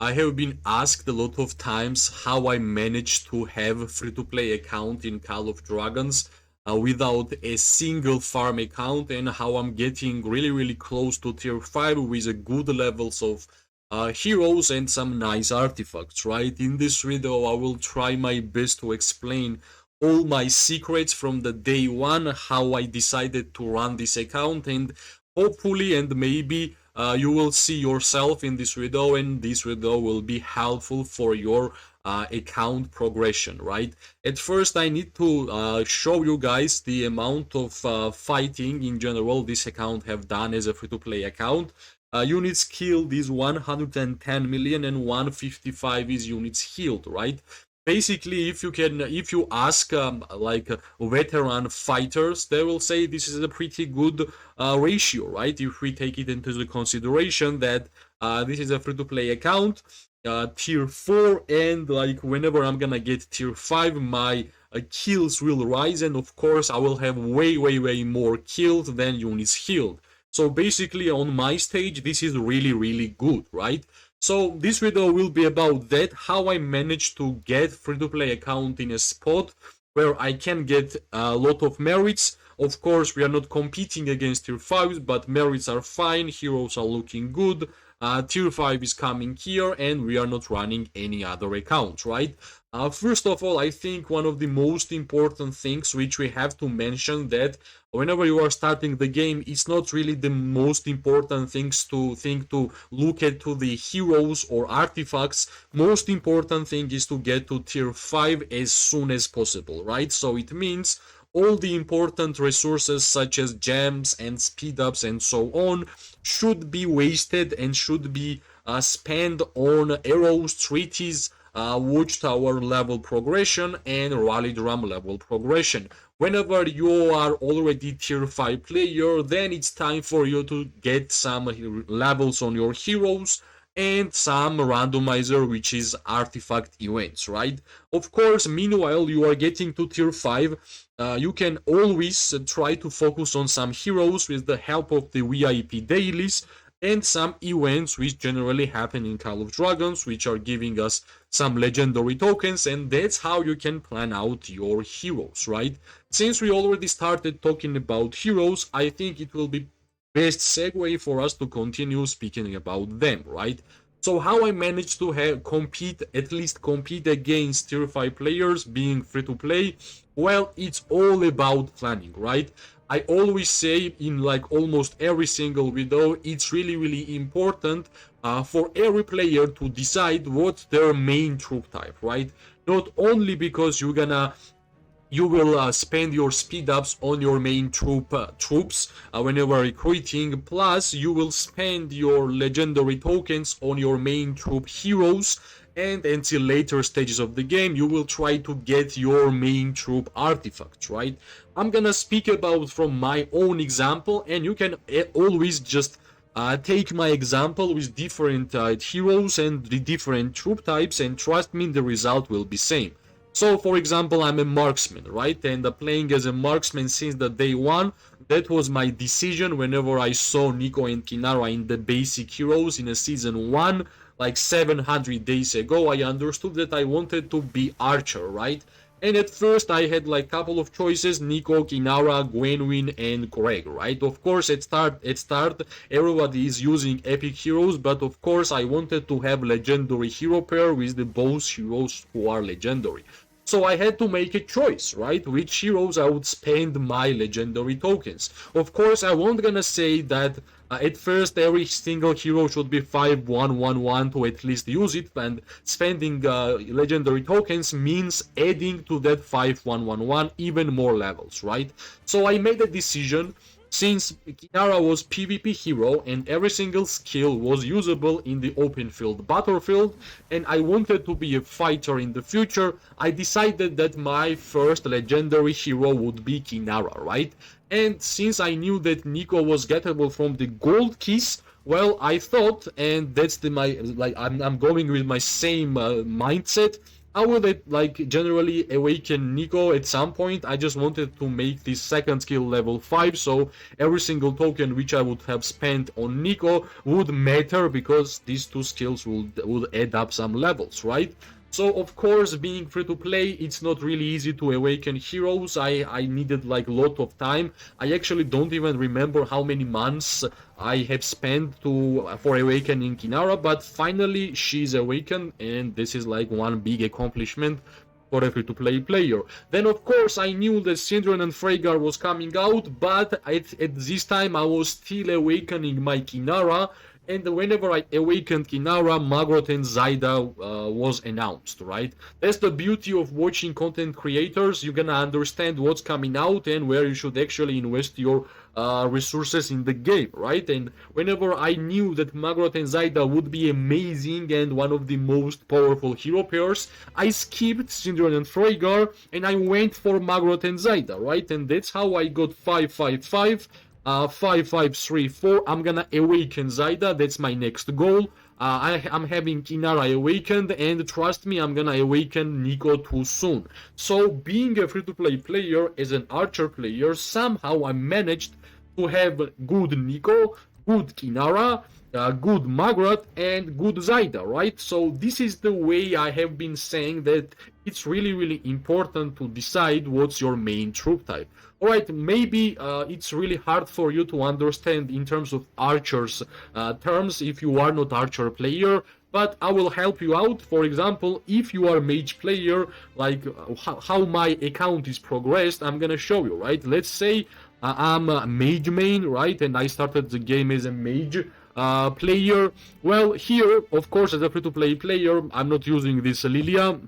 I have been asked a lot of times how I managed to have a free-to-play account in Call of Dragons without a single farm account, and how I'm getting really close to tier 5 with a good levels of heroes and some nice artifacts, right? In this video I will try my best to explain all my secrets from the day one, how I decided to run this account, and hopefully and maybe you will see yourself in this video, and this video will be helpful for your account progression, right? At first I need to show you guys the amount of fighting in general this account have done as a free-to-play account. Units killed is 110 million and 155 is units healed, right? Basically, if you ask veteran fighters, they will say this is a pretty good ratio, right? If we take it into the consideration that this is a free-to-play account, tier 4, and like whenever I'm gonna get tier 5, my kills will rise, and of course I will have way more kills than units healed. So basically on my stage, this is really good, right? So this video will be about that, how I managed to get free-to-play account in a spot where I can get a lot of merits. Of course, we are not competing against tier 5s, but merits are fine, heroes are looking good, tier 5 is coming here, and we are not running any other accounts, right? First of all, I think one of the most important things which we have to mention, that whenever you are starting the game, it's not really the most important things to look at to the heroes or artifacts. Most important thing is to get to tier 5 as soon as possible, right? So it means all the important resources such as gems and speed ups and so on should be wasted and should be spent on arrows, treaties, watchtower level progression, and rally drum level progression. Whenever you are already tier 5 player, then it's time for you to get some levels on your heroes and some randomizer, which is artifact events, right? Of course, meanwhile you are getting to tier 5, you can always try to focus on some heroes with the help of the VIP dailies and some events which generally happen in Call of Dragons, which are giving us some legendary tokens, and that's how you can plan out your heroes, right? Since we already started talking about heroes, I think it will be best segue for us to continue speaking about them, right? So how I managed to at least compete against tier 5 players being free to play? Well, it's all about planning, right? I always say in like almost every single video, it's really important for every player to decide what's their main troop type, right? Not only because you will spend your speed ups on your main troops whenever recruiting, plus you will spend your legendary tokens on your main troop heroes, and until later stages of the game you will try to get your main troop artifacts, right? I'm gonna speak about from my own example, and you can always just take my example with different heroes and the different troop types, and trust me, the result will be same. So for example, I'm a marksman, right? And playing as a marksman since the day one, that was my decision whenever I saw Nico and Kinara in the basic heroes in a season 1, like 700 days ago. I understood that I wanted to be archer, right? And at first I had like couple of choices: Nico, Kinara, Gwenwyn, and Greg, right? Of course at start everybody is using epic heroes, but of course I wanted to have legendary hero pair with the both heroes who are legendary. So I had to make a choice, right? Which heroes I would spend my legendary tokens. Of course, I won't gonna say that at first every single hero should be 5111 to at least use it, and spending legendary tokens means adding to that 5111 even more levels, right? So I made a decision. Since Kinara was PvP hero and every single skill was usable in the open field battlefield, and I wanted to be a fighter in the future, I decided that my first legendary hero would be Kinara, right? And since I knew that Nico was gettable from the gold keys, well, I thought, and that's I'm going with my same mindset, I would like generally awaken Nico at some point. I just wanted to make this second skill level 5, so every single token which I would have spent on Nico would matter because these two skills would add up some levels, right? So of course, being free to play, it's not really easy to awaken heroes. I needed like a lot of time. I actually don't even remember how many months I have spent for awakening Kinara, but finally she's awakened, and this is like one big accomplishment for a free-to-play player. Then of course I knew that Syndron and Freygar was coming out, but at this time I was still awakening my Kinara, and whenever I awakened Kinara, Magrot and Zaida was announced, right? That's the beauty of watching content creators. You're gonna understand what's coming out and where you should actually invest your resources in the game, right? And whenever I knew that Magrot and Zaida would be amazing and one of the most powerful hero pairs, I skipped Syndron and Freygar and I went for Magrot and Zaida, right? And that's how I got 555. 5534. I'm gonna awaken Zaida. That's my next goal. I'm having Kinara awakened, and trust me, I'm gonna awaken Nico too soon. So, being a free-to-play player as an archer player, somehow I managed to have good Nico, good Kinara, good Magrot, and good Zaida, right? So this is the way I have been saying that it's really, really important to decide what's your main troop type. Alright, maybe it's really hard for you to understand in terms of archers terms if you are not archer player, but I will help you out. For example, if you are mage player, like how my account is progressed, I'm gonna show you, right? Let's say I'm a mage main, right? And I started the game as a mage player. Well, here, of course, as a free-to-play player, I'm not using this Lilia.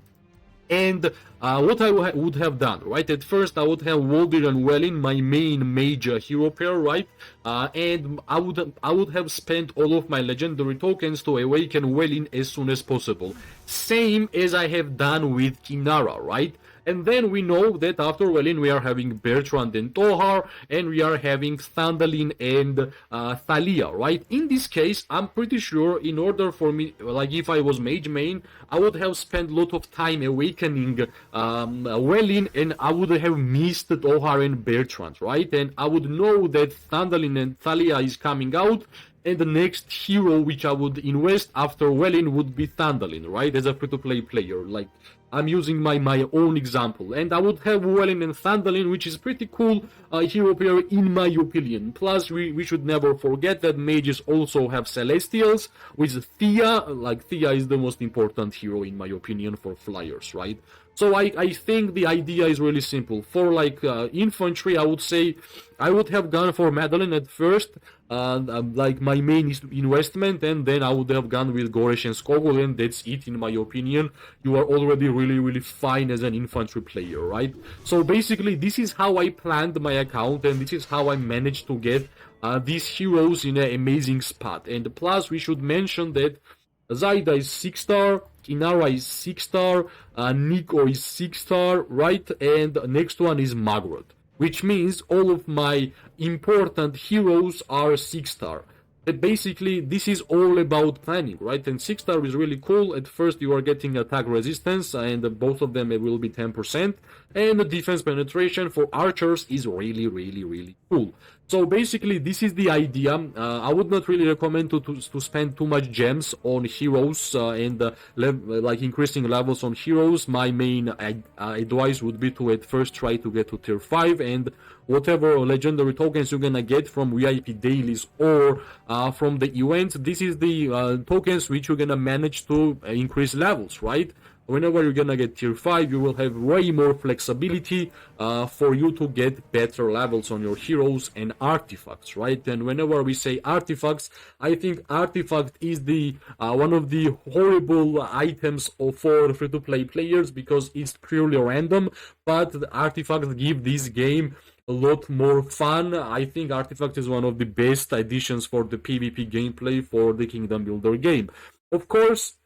And what I would have done, right? At first, I would have Waldir and Wellin, my main major hero pair, right? And I would have spent all of my legendary tokens to awaken Wellin as soon as possible. Same as I have done with Kinara, right? And then we know that after Wellin we are having Bertrand and Tohar, and we are having Thandalin and Thalia, right? In this case, I'm pretty sure in order for me, like if I was mage main, I would have spent a lot of time awakening Wellin, and I would have missed Tohar and Bertrand, right? And I would know that Thandalin and Thalia is coming out, and the next hero which I would invest after Wellin would be Thandalin, right? As a free-to-play player, like I'm using my own example, and I would have Wellin and Thandalin, which is pretty cool hero pair in my opinion. Plus, we should never forget that mages also have Celestials with Thea. Like Thea is the most important hero in my opinion for flyers, right? So I think the idea is really simple. For like infantry, I would say I would have gone for Madeline at first, like my main investment, and then I would have gone with Georrge and Skogul, and that's it in my opinion. You are already really fine as an infantry player, right? So basically, this is how I planned my account, and this is how I managed to get these heroes in an amazing spot. And plus, we should mention that Zaida is 6-star, Kinara is 6-star, Nico is 6-star, right? And the next one is Magrot, which means all of my important heroes are 6-star. Basically, this is all about planning, right? And 6-star is really cool. At first, you are getting attack resistance, and both of them will be 10%. And the defense penetration for archers is really cool. So basically, this is the idea. I would not really recommend to spend too much gems on heroes and like increasing levels on heroes. My main advice would be to at first try to get to tier 5, and whatever legendary tokens you're gonna get from VIP dailies or from the events, this is the tokens which you're gonna manage to increase levels, right? Whenever you're gonna get tier 5, you will have way more flexibility for you to get better levels on your heroes and artifacts, right? And whenever we say artifacts, I think artifact is the one of the horrible items for free-to-play players because it's purely random, but the artifacts give this game a lot more fun. I think Artifact is one of the best additions for the PvP gameplay for the Kingdom Builder game. Of course,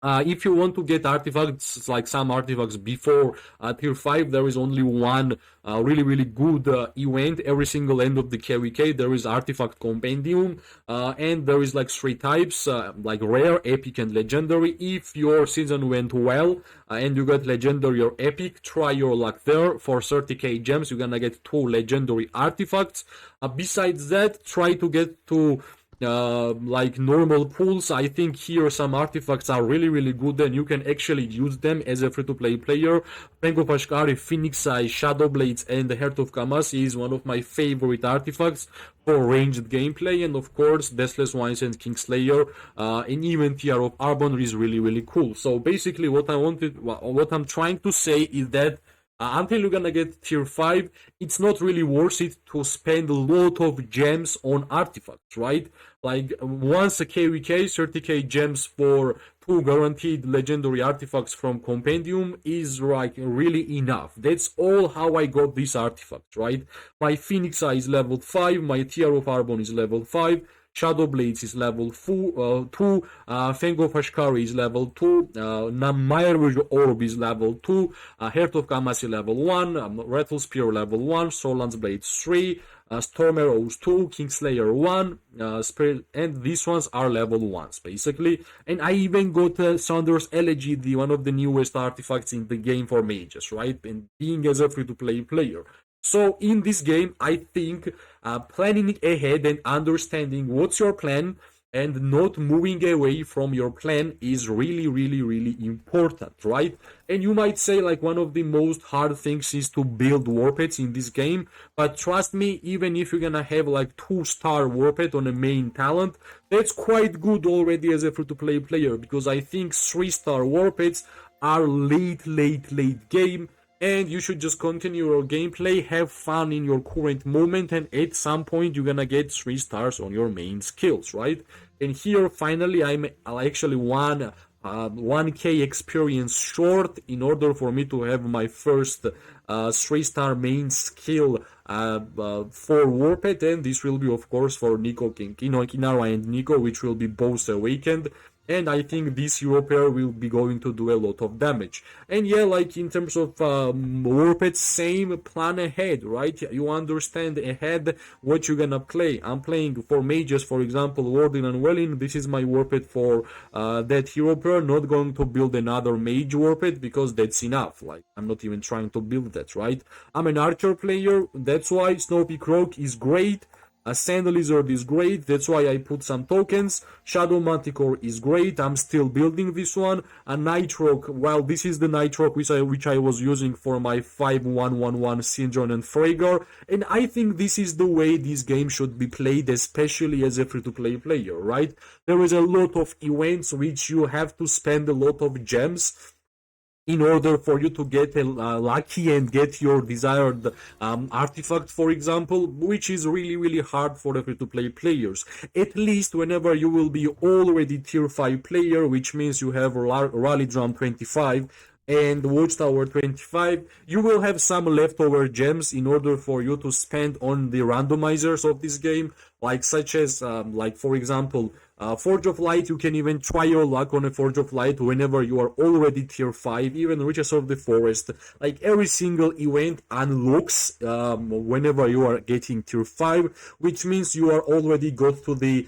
If you want to get artifacts, like some artifacts before tier 5, there is only one really good event every single end of the KVK. There is artifact compendium, and there is like 3 types, like rare, epic, and legendary. If your season went well and you got legendary or epic, try your luck there. For 30k gems, you're gonna get 2 legendary artifacts. Besides that, try to get to like normal pools. I think here some artifacts are really good and you can actually use them as a free-to-play player. Fang of Ashkari, Phoenix Eye, Shadow Blades, and the Heart of Kamasi is one of my favorite artifacts for ranged gameplay, and of course Deathless Wines and Kingslayer, and even Tier of Arbonne is really cool. So basically what I'm trying to say is that until you're gonna get tier 5, it's not really worth it to spend a lot of gems on artifacts, right? Like once a KVK, 30k gems for 2 guaranteed legendary artifacts from Compendium is like really enough. That's all how I got these artifacts, right? My Phoenix Eye is level 5, my Tier of Arbonne is level 5, Shadow Blades is level 2, Fang of Ashkari is level 2, Mirage Orb is level 2, Heart of Kamasi level 1, Rattle Spear level 1, Solan's Blade 3, Storm Arrows 2, Kingslayer 1, Spirit, and these ones are level 1s basically. And I even got Thunder's Elegy, one of the newest artifacts in the game for mages, right? And being as a free-to-play player. So in this game, I think planning ahead and understanding what's your plan and not moving away from your plan is really important, right? And you might say like one of the most hard things is to build warpets in this game, but trust me, even if you're gonna have like 2-star warpet on a main talent, that's quite good already as a free-to-play player, because I think 3-star warpets are late game, and you should just continue your gameplay, have fun in your current moment, and at some point you're gonna get 3 stars on your main skills, right? And here finally I'm actually 1k experience short in order for me to have my first 3-star main skill for Warped, and this will be of course for Kinara and Nico, which will be both awakened. And I think this hero pair will be going to do a lot of damage. And yeah, like in terms of Warped, same plan ahead, right? You understand ahead what you're gonna play. I'm playing for mages, for example, Warden and Welling. This is my Warped for that hero pair. Not going to build another mage Warped because that's enough. Like, I'm not even trying to build that, right? I'm an archer player. That's why Snowpeak Rogue is great. A Sand Lizard is great, that's why I put some tokens. Shadow Manticore is great, I'm still building this one. A Nightrock, well, this is the Nightrock which I was using for my 5-1-1-1 Syndron and Freygar, and I think this is the way this game should be played, especially as a free-to-play player, right? There is a lot of events which you have to spend a lot of gems in order for you to get lucky and get your desired artifact, for example, which is really hard for the free-to-play players. At least whenever you will be already tier 5 player, which means you have Rally Drum 25 and Watchtower 25, you will have some leftover gems in order for you to spend on the randomizers of this game, like such as like for example Forge of Light. You can even try your luck on a Forge of Light whenever you are already tier 5, even Riches of the Forest. Like every single event unlocks whenever you are getting tier 5, which means you are already got to the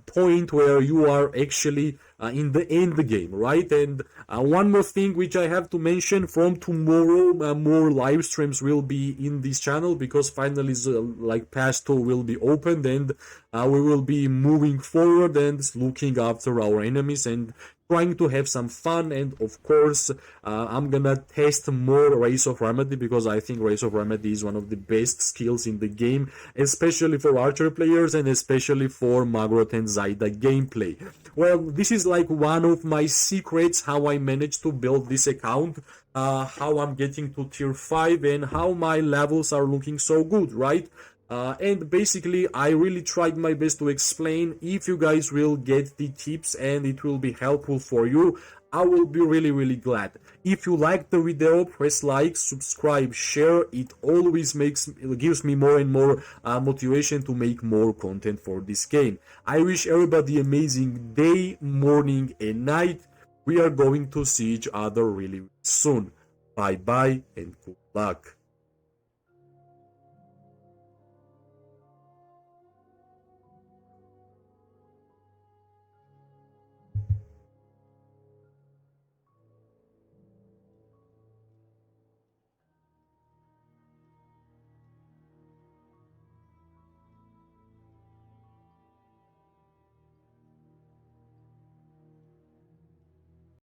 point where you are actually in the end game, right? And one more thing which I have to mention, from tomorrow more live streams will be in this channel, because finally like Pass 2 will be opened, and we will be moving forward and looking after our enemies and trying to have some fun. And of course I'm gonna test more Race of Remedy, because I think Race of Remedy is one of the best skills in the game, especially for archer players and especially for Magrot and Zaida gameplay. Well, this is like one of my secrets, how I managed to build this account, how I'm getting to tier 5 and how my levels are looking so good, right? And basically I really tried my best to explain. If you guys will get the tips and it will be helpful for you, I will be really glad. If you like the video, press like, subscribe, share. It always gives me more and more motivation to make more content for this game. I wish everybody amazing day, morning and night. we are going to see each other really soon. Bye bye and good luck.